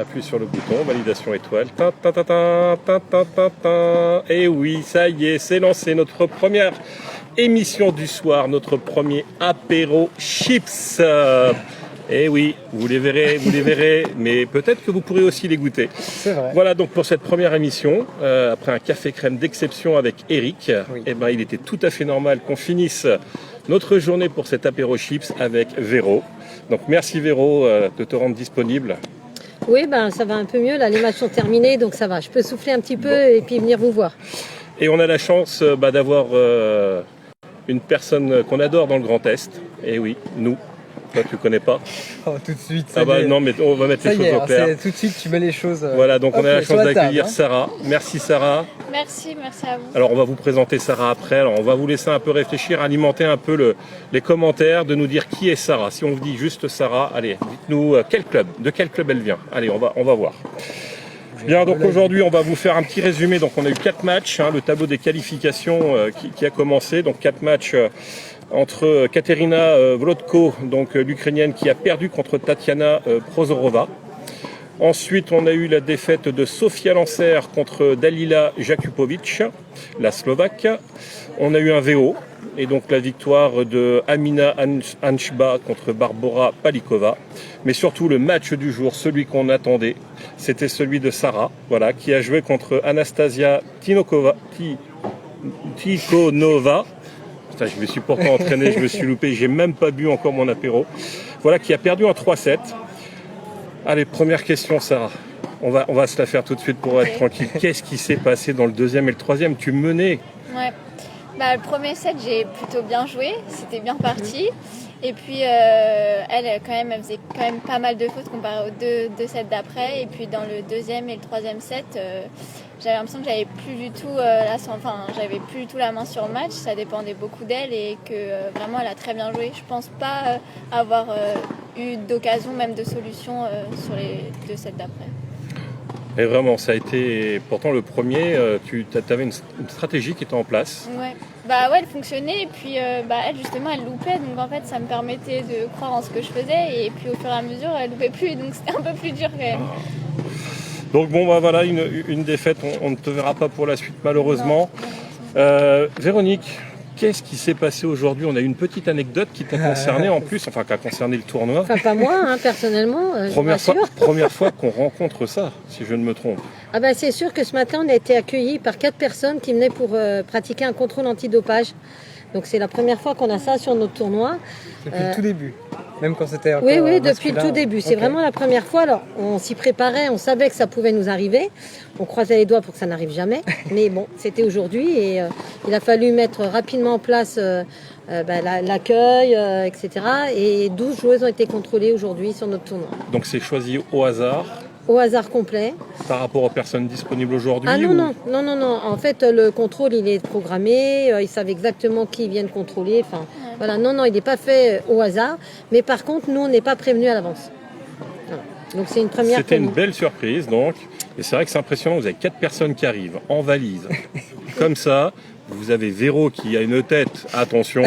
appuie sur le bouton, validation étoile. Ta, ta, ta, ta, ta, ta, ta, ta. Et oui, ça y est, c'est lancé notre première émission du soir, notre premier apéro chips. Et oui, vous les verrez, mais peut-être que vous pourrez aussi les goûter. C'est vrai. Voilà donc pour cette première émission, après un café crème d'exception avec Eric, Oui. eh ben, il était tout à fait normal qu'on finisse notre journée pour cet apéro chips avec Véro. Donc merci Véro de te rendre disponible. Oui, ben, ça va un peu mieux. Là, les matchs sont terminés, donc ça va. Je peux souffler un petit peu et puis venir vous voir. Et on a la chance d'avoir une personne qu'on adore dans le Grand Est. Et oui, nous. Toi, tu connais pas. Oh, tout de suite. Ah bah non, mais on va mettre les choses au clair. Tout de suite, tu mets les choses. Voilà, donc on a la chance d'accueillir table, Sarah. Merci Sarah. Merci à vous. Alors on va vous présenter Sarah après. Alors on va vous laisser un peu réfléchir, alimenter un peu les commentaires, de nous dire qui est Sarah. Si on vous dit juste Sarah, allez, dites-nous de quel club elle vient. Allez, on va voir. Bien, donc aujourd'hui on va vous faire un petit résumé. Donc on a eu 4 matchs, le tableau des qualifications qui a commencé. Donc 4 matchs entre Katerina Volodko, donc l'Ukrainienne qui a perdu contre Tatiana Prozorova. Ensuite, on a eu la défaite de Sofia Lancer contre Dalila Jakupovic, la Slovaque. On a eu un VO, et donc la victoire de Amina Anchba contre Barbora Palikova. Mais surtout, le match du jour, celui qu'on attendait, c'était celui de Sarah, voilà, qui a joué contre Anastasia Tikhonova. Putain, je me suis pourtant entraîné, je me suis loupé, j'ai même pas bu encore mon apéro. Voilà, qui a perdu en 3-7. Allez, première question, Sarah. On va se la faire tout de suite pour être tranquille. Qu'est-ce qui s'est passé dans le deuxième et le troisième? Tu menais. Ouais. Le premier set, j'ai plutôt bien joué. C'était bien parti. Et puis, elle faisait quand même pas mal de fautes comparé aux deux sets d'après. Et puis, dans le deuxième et le troisième set, j'avais l'impression que j'avais plus du tout la main sur le match. Ça dépendait beaucoup d'elle et que vraiment, elle a très bien joué. Je pense pas avoir eu d'occasion, même de solution sur les 2 sets d'après. Et vraiment, ça a été pourtant le premier. Tu avais une stratégie qui était en place. Ouais. Elle fonctionnait et puis elle justement elle loupait, donc en fait ça me permettait de croire en ce que je faisais et puis au fur et à mesure elle loupait plus, donc c'était un peu plus dur quand même. Donc voilà, une défaite, on ne te verra pas pour la suite malheureusement. Véronique, qu'est-ce qui s'est passé aujourd'hui? On a eu une petite anecdote qui t'a concerné en plus, qui a concerné le tournoi. Enfin, pas moi, personnellement. Première fois qu'on rencontre ça, si je ne me trompe. Ah ben, c'est sûr que ce matin, on a été accueillis par 4 personnes qui venaient pour pratiquer un contrôle antidopage. Donc c'est la première fois qu'on a ça sur notre tournoi. Depuis le tout début, même quand c'était encore Oui, depuis le tout début. C'est vraiment la première fois. Alors, on s'y préparait, on savait que ça pouvait nous arriver. On croisait les doigts pour que ça n'arrive jamais. Mais bon, c'était aujourd'hui et il a fallu mettre rapidement en place l'accueil, etc. Et 12 joueuses ont été contrôlées aujourd'hui sur notre tournoi. Donc c'est choisi au hasard? Au hasard complet. Par rapport aux personnes disponibles aujourd'hui? Ah non. En fait, le contrôle, il est programmé. Ils savent exactement qui viennent contrôler. Enfin, voilà. Non, il n'est pas fait au hasard. Mais par contre, nous, on n'est pas prévenus à l'avance. Voilà. Donc c'est une première. C'était une belle surprise, donc. Et c'est vrai que c'est impressionnant. Vous avez 4 personnes qui arrivent en valise, comme ça. Vous avez Véro qui a une tête. Attention.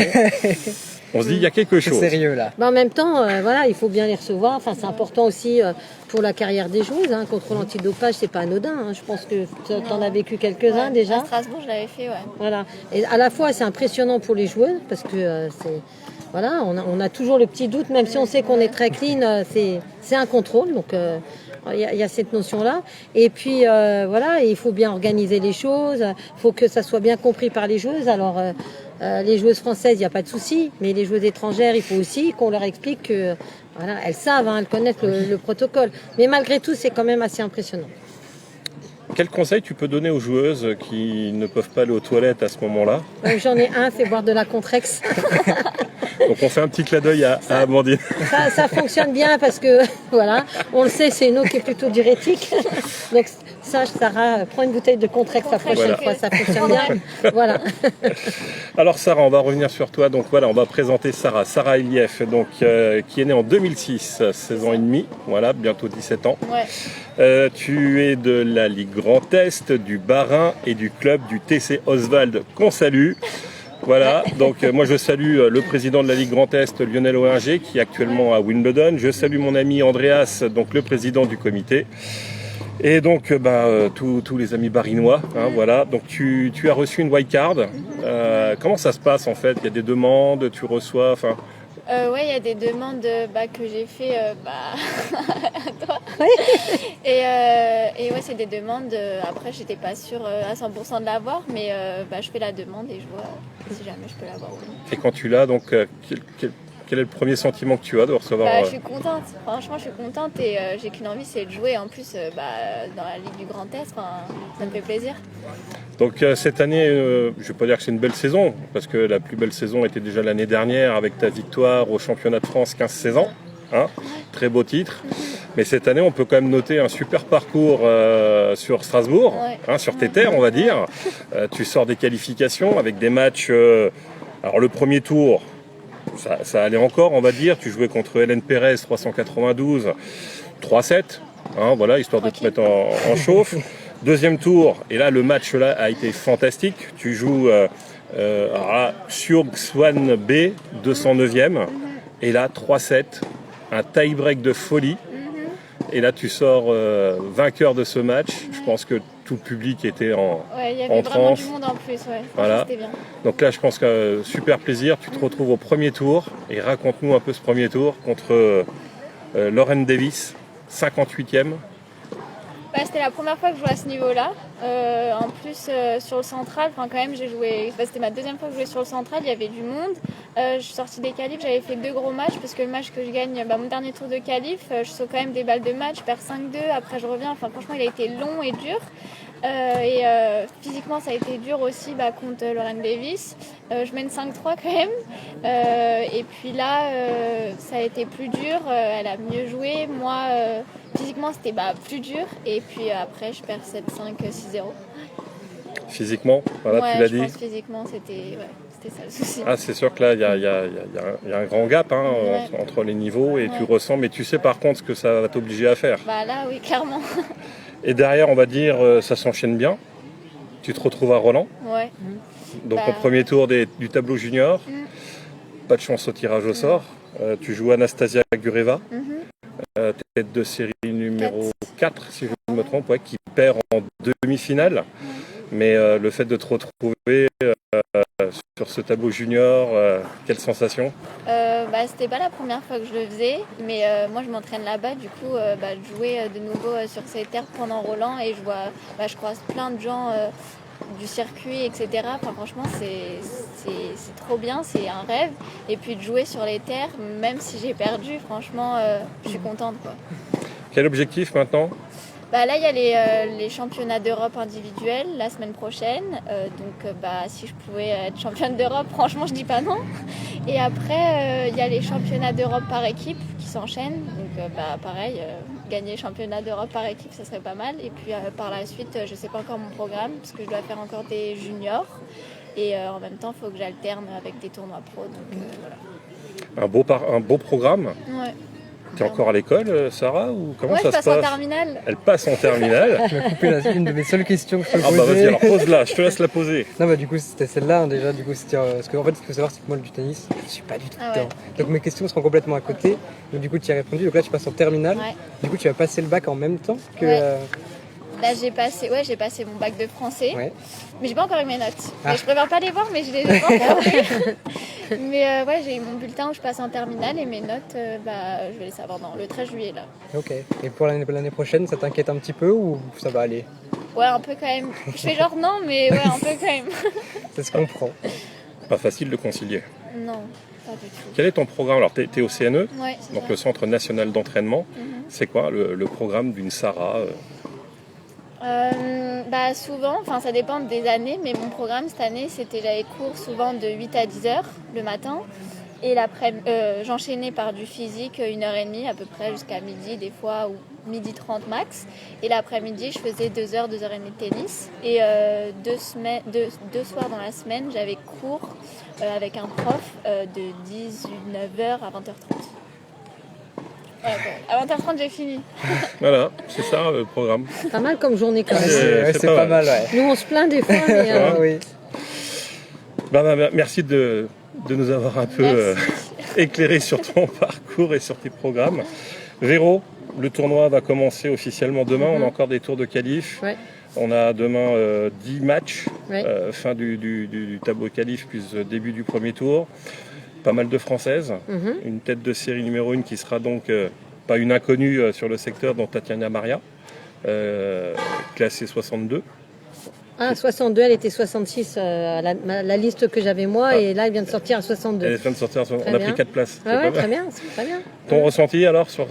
On se dit, il y a quelque chose. C'est sérieux là. En même temps, il faut bien les recevoir. Enfin, c'est important aussi pour la carrière des joueuses. Contrôle antidopage, c'est pas anodin. Je pense que tu en as vécu quelques-uns déjà. À Strasbourg, je l'avais fait, ouais. Voilà. Et à la fois, c'est impressionnant pour les joueuses parce que on a toujours le petit doute, même si on sait qu'on est très clean, c'est un contrôle. Donc, il y a cette notion-là. Et puis, il faut bien organiser les choses. Il faut que ça soit bien compris par les joueuses. Alors, les joueuses françaises, il n'y a pas de souci. Mais les joueuses étrangères, il faut aussi qu'on leur explique que, elles savent, elles connaissent le protocole. Mais malgré tout, c'est quand même assez impressionnant. Quel conseil tu peux donner aux joueuses qui ne peuvent pas aller aux toilettes à ce moment-là? J'en ai un, c'est boire de la Contrex. Donc on fait un petit clin d'œil à Amandine. Ça fonctionne bien parce que, on le sait, c'est une eau qui est plutôt diurétique. Donc Sarah, prends une bouteille de Contrex la prochaine fois, ça fonctionne bien. Voilà. Alors Sarah, on va revenir sur toi. Donc voilà, on va présenter Sarah. Sarah Elief, donc, qui est née en 2006, 16 ans et demi, voilà, bientôt 17 ans. Ouais. Tu es de la Ligue Grand Est, du Bas-Rhin et du club du TC Oswald qu'on salue. Voilà, donc moi je salue le président de la Ligue Grand Est, Lionel Ohinger, qui est actuellement à Wimbledon. Je salue mon ami Andreas, donc le président du comité. Et donc tous les amis barinois, voilà. Donc tu as reçu une wildcard. Comment ça se passe en fait? Il y a des demandes, tu reçois, Ouais, il y a des demandes que j'ai fait à toi. Et ouais, c'est des demandes. Après, j'étais pas sûre à 100% de l'avoir, mais je fais la demande et je vois si jamais je peux l'avoir ou non. Et quand tu l'as, donc quel est le premier sentiment que tu as de recevoir Je suis contente. Franchement, je suis contente et j'ai qu'une envie, c'est de jouer. En plus, dans la Ligue du Grand Est, ça me fait plaisir. Donc cette année, je ne vais pas dire que c'est une belle saison, parce que la plus belle saison était déjà l'année dernière avec ta victoire au championnat de France 15-16 ans. Très beau titre. Mais cette année, on peut quand même noter un super parcours sur Strasbourg, sur tes terres, on va dire. Tu sors des qualifications avec des matchs... alors le premier tour, ça allait encore, on va dire. Tu jouais contre Hélène Pérez, 392, 3-7, voilà, histoire de te mettre en chauffe. Deuxième tour, et là le match là a été fantastique. Tu joues sur Swan B, 209e, et là 3-7, un tie-break de folie. Et là tu sors vainqueur de ce match. Je pense que tout le public était en il y avait vraiment transe. du monde en plus, Voilà. C'était bien. Donc là je pense que super plaisir. Tu te retrouves au premier tour, et raconte-nous un peu ce premier tour contre Lauren Davis, 58e. C'était la première fois que je jouais à ce niveau-là. En plus, sur le central, quand même, j'ai joué. C'était ma deuxième fois que je jouais sur le central, il y avait du monde. Je suis sortie des qualifs, j'avais fait 2 gros matchs parce que le match que je gagne, mon dernier tour de qualif, je saute quand même des balles de match, je perds 5-2, après je reviens. Franchement, il a été long et dur. Physiquement, ça a été dur aussi contre Lauren Davis. Je mène 5-3 quand même. Et puis là, ça a été plus dur. Elle a mieux joué. Moi, physiquement, c'était plus dur. Et puis après, je perds 7-5, 6-0. Physiquement, voilà, tu l'as dit. Je pense physiquement, c'était ça le souci. C'est sûr que là, il y a un grand gap entre les niveaux, et tu ressens, mais tu sais par contre ce que ça va t'obliger à faire. Là, oui, clairement. Et derrière, on va dire, ça s'enchaîne bien. Tu te retrouves à Roland. Ouais. Donc au premier tour du tableau junior. Pas de chance au tirage au sort. Tu joues Anastasia Gureva. Tête de série numéro 4, si je ne me trompe, qui perd en demi-finale. Mais le fait de te retrouver sur ce tableau junior, quelle sensation? C'était pas la première fois que je le faisais, mais moi je m'entraîne là-bas, du coup de jouer de nouveau sur ces terres pendant Roland, et je croise plein de gens du circuit, etc. Franchement c'est trop bien, c'est un rêve. Et puis de jouer sur les terres, même si j'ai perdu, franchement je suis contente, quoi. Quel objectif maintenant? Là, il y a les championnats d'Europe individuels la semaine prochaine. Si je pouvais être championne d'Europe, franchement, je dis pas non. Et après, il y a les championnats d'Europe par équipe qui s'enchaînent. Donc, pareil, gagner les championnats d'Europe par équipe, ça serait pas mal. Et puis, par la suite, je sais pas encore mon programme parce que je dois faire encore des juniors. Et en même temps, il faut que j'alterne avec des tournois pro. Donc, voilà. Un beau programme. Ouais. Tu es encore à l'école, Sarah, ou comment ça se passe? Je passe en terminale. Elle passe en terminale. Tu m'as coupé une de mes seules questions que je peux poser. Vas-y, alors pose-la, je te laisse la poser. Non, du coup, c'était celle-là, déjà. Du coup, c'était, parce qu'en fait, ce qu'il faut savoir, c'est que moi, du tennis, je suis pas du tout dedans. Donc, mes questions seront complètement à côté. Donc, du coup, tu y as répondu. Donc là, tu passes en terminale. Ouais. Du coup, tu vas passer le bac en même temps que... Là, j'ai passé mon bac de français, mais j'ai pas encore eu mes notes. Je préfère pas les voir, mais je les ai pas encore eues. Mais j'ai eu mon bulletin où je passe en terminale, et mes notes, je vais les savoir dans le 13 juillet là. Ok. Et pour l'année prochaine, ça t'inquiète un petit peu ou ça va aller? Ouais, un peu quand même. Je fais genre non, mais un peu quand même. Ça se comprend. Pas facile de concilier. Non, pas du tout. Quel est ton programme? Alors, tu es au CNE, donc ça. le Centre National d'Entraînement. C'est quoi le programme d'une Sarah? Souvent, ça dépend des années, mais mon programme cette année, j'avais cours souvent de 8 à 10 heures le matin, et j'enchaînais par du physique 1h30 à peu près jusqu'à midi des fois, ou midi 30 max, et l'après-midi je faisais 2 heures, 2h30 de tennis, et deux soirs dans la semaine j'avais cours avec un prof de 19h à 20h30. À 20h30 j'ai fini. Voilà, c'est ça le programme. Pas mal comme journée quand même. C'est pas mal, ouais. Nous on se plaint des fois, mais... Oui. Merci de nous avoir un peu éclairé sur ton parcours et sur tes programmes. Véro, le tournoi va commencer officiellement demain. On a encore des tours de qualif. Ouais. On a demain 10 matchs, Ouais. fin du tableau qualif plus début du premier tour. Pas mal de Françaises. Une tête de série numéro 1 qui sera donc pas une inconnue sur le secteur, dont Tatiana Maria, classée 62. Ah, 62, elle était 66 à la liste que j'avais moi, et là elle vient de sortir à 62. Elle vient de sortir, on a bien. pris 4 places. Ah C'est ouais, pas mal. très bien, c'est très bien. Ton ressenti alors sur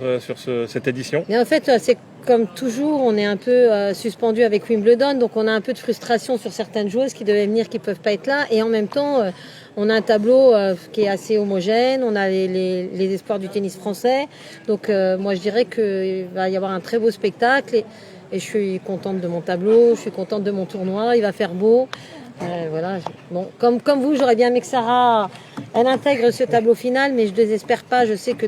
cette édition? Mais en fait, c'est comme toujours, on est un peu suspendu avec Wimbledon, donc on a un peu de frustration sur certaines joueuses qui devaient venir, qui peuvent pas être là, et en même temps, on a un tableau qui est assez homogène, on a les espoirs du tennis français, donc moi je dirais qu'il va y avoir un très beau spectacle, et je suis contente de mon tableau, je suis contente de mon tournoi, il va faire beau. Voilà. Bon, comme vous, j'aurais bien aimé que Sarah elle intègre ce tableau final, mais je ne désespère pas. Je sais que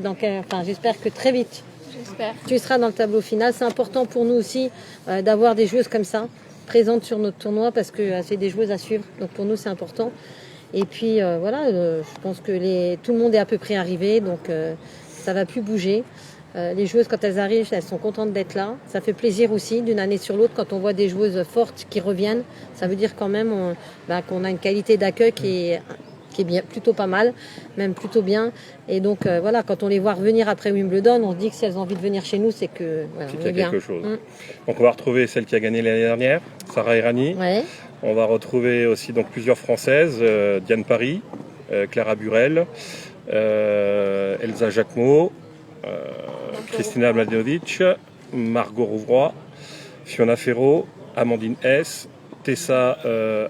j'espère que très vite J'espère. tu seras dans le tableau final. C'est important pour nous aussi d'avoir des joueuses comme ça présentes sur notre tournoi, parce que c'est des joueuses à suivre. Donc pour nous c'est important. Et puis voilà, je pense que tout le monde est à peu près arrivé, donc ça va plus bouger. Les joueuses, quand elles arrivent, elles sont contentes d'être là. Ça fait plaisir aussi, d'une année sur l'autre, quand on voit des joueuses fortes qui reviennent. Ça veut dire quand même qu'on a une qualité d'accueil qui est bien, plutôt pas mal, même plutôt bien. Et donc voilà, quand on les voit revenir après Wimbledon, on se dit que si elles ont envie de venir chez nous, c'est que voilà, C'est on qu'il y est a bien. quelque chose. Donc on va retrouver celle qui a gagné l'année dernière, Sarah Errani. Ouais. On va retrouver aussi donc plusieurs Françaises, Diane Paris, Clara Burel, Elsa Jacquemot, Kristina Mladenovic, Margot Rouvroy, Fiona Ferro, Amandine S, Tessa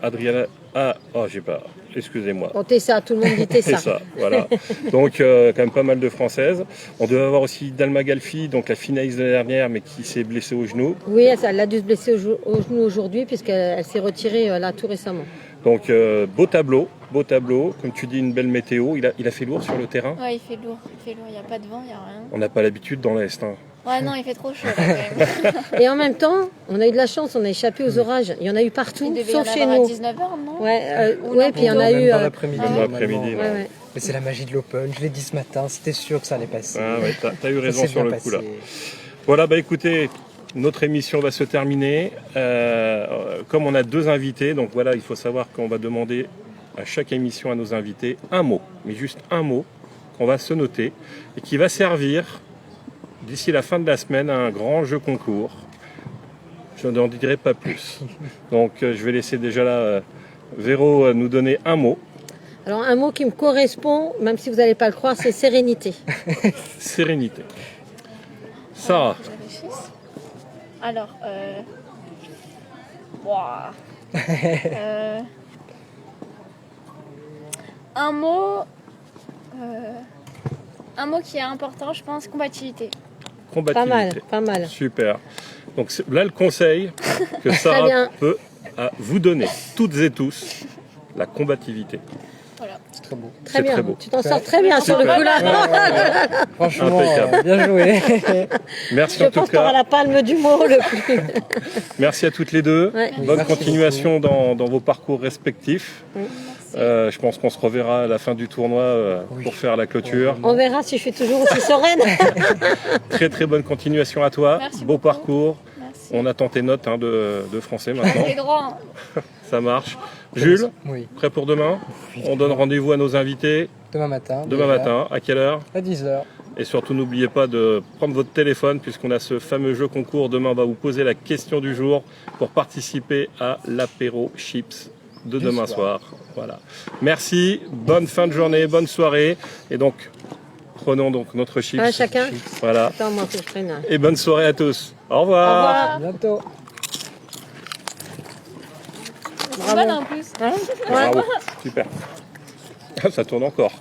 Adriana. Excusez-moi. Bon, Tessa, tout le monde dit Tessa. Tessa, voilà. Donc quand même pas mal de Françaises. On devait avoir aussi Dalma Galfi, donc la finaliste de l'année dernière, mais qui s'est blessée au genou. Oui, elle a dû se blesser au genou aujourd'hui, puisqu'elle s'est retirée là tout récemment. Donc beau tableau, comme tu dis, une belle météo. Il a fait lourd sur le terrain. Ouais, il fait lourd, il n'y a pas de vent, il n'y a rien. On n'a pas l'habitude dans l'Est. Hein. Ouais, non, il fait trop chaud là, quand même. Et en même temps, on a eu de la chance, on a échappé aux orages. Il y en a eu partout, Il devait sauf y en chez avoir nous. à 19h, non? Ouais, puis il y en a Même eu. dans l'après-midi. Même dans normalement. l'après-midi, Ouais, ouais. Mais c'est la magie de l'Open. Je l'ai dit ce matin, c'était sûr que ça allait passer. Ah, ouais, t'as eu Ça raison s'est sur bien le coup passé. là. Voilà, bah écoutez, notre émission va se terminer. Comme on a 2 invités, donc voilà, il faut savoir qu'on va demander à chaque émission à nos invités un mot, mais juste un mot, qu'on va se noter et qui va servir d'ici la fin de la semaine à un grand jeu concours. Je n'en dirai pas plus. Donc je vais laisser déjà là Véro nous donner un mot. Alors un mot qui me correspond, même si vous n'allez pas le croire, c'est sérénité. Sérénité. Sarah. Je réfléchisse. Alors, ouah. Un mot qui est important, je pense, combativité. Combativité. Pas mal. Super. Donc là, le conseil que bien. Sarah peut vous donner, toutes et tous, la combativité. Voilà. C'est très beau. Très C'est bien. très beau. Tu t'en sors très bien sur le Super. coup là. Franchement, Impeccable. bien joué. Merci Je en tout pense que tu auras cas. la palme du mot le plus. Merci à toutes les deux. Ouais. Bonne Merci continuation dans vos parcours respectifs. Oui. Je pense qu'on se reverra à la fin du tournoi Oui. pour faire la clôture. On verra si je suis toujours aussi sereine. Très très bonne continuation à toi. Merci Beau beaucoup. parcours. Merci. On attend tes notes de français maintenant. Les droits. Hein. Ça marche. Jules, Oui. prêt pour demain? On donne rendez-vous à nos invités Demain matin. demain déjà, matin. À quelle heure? À 10h. Et surtout, n'oubliez pas de prendre votre téléphone puisqu'on a ce fameux jeu concours. Demain, on va vous poser la question du jour pour participer à l'apéro chips de Du demain soir. soir. Voilà. Merci, bonne fin de journée, bonne soirée. Et donc, prenons donc notre chips. Ouais, chacun. Voilà. Attends, moi, faut que je prenne. Et bonne soirée à tous. Au Au revoir. revoir. À bientôt. C'est mal en plus. Bravo. Super. Ça tourne encore.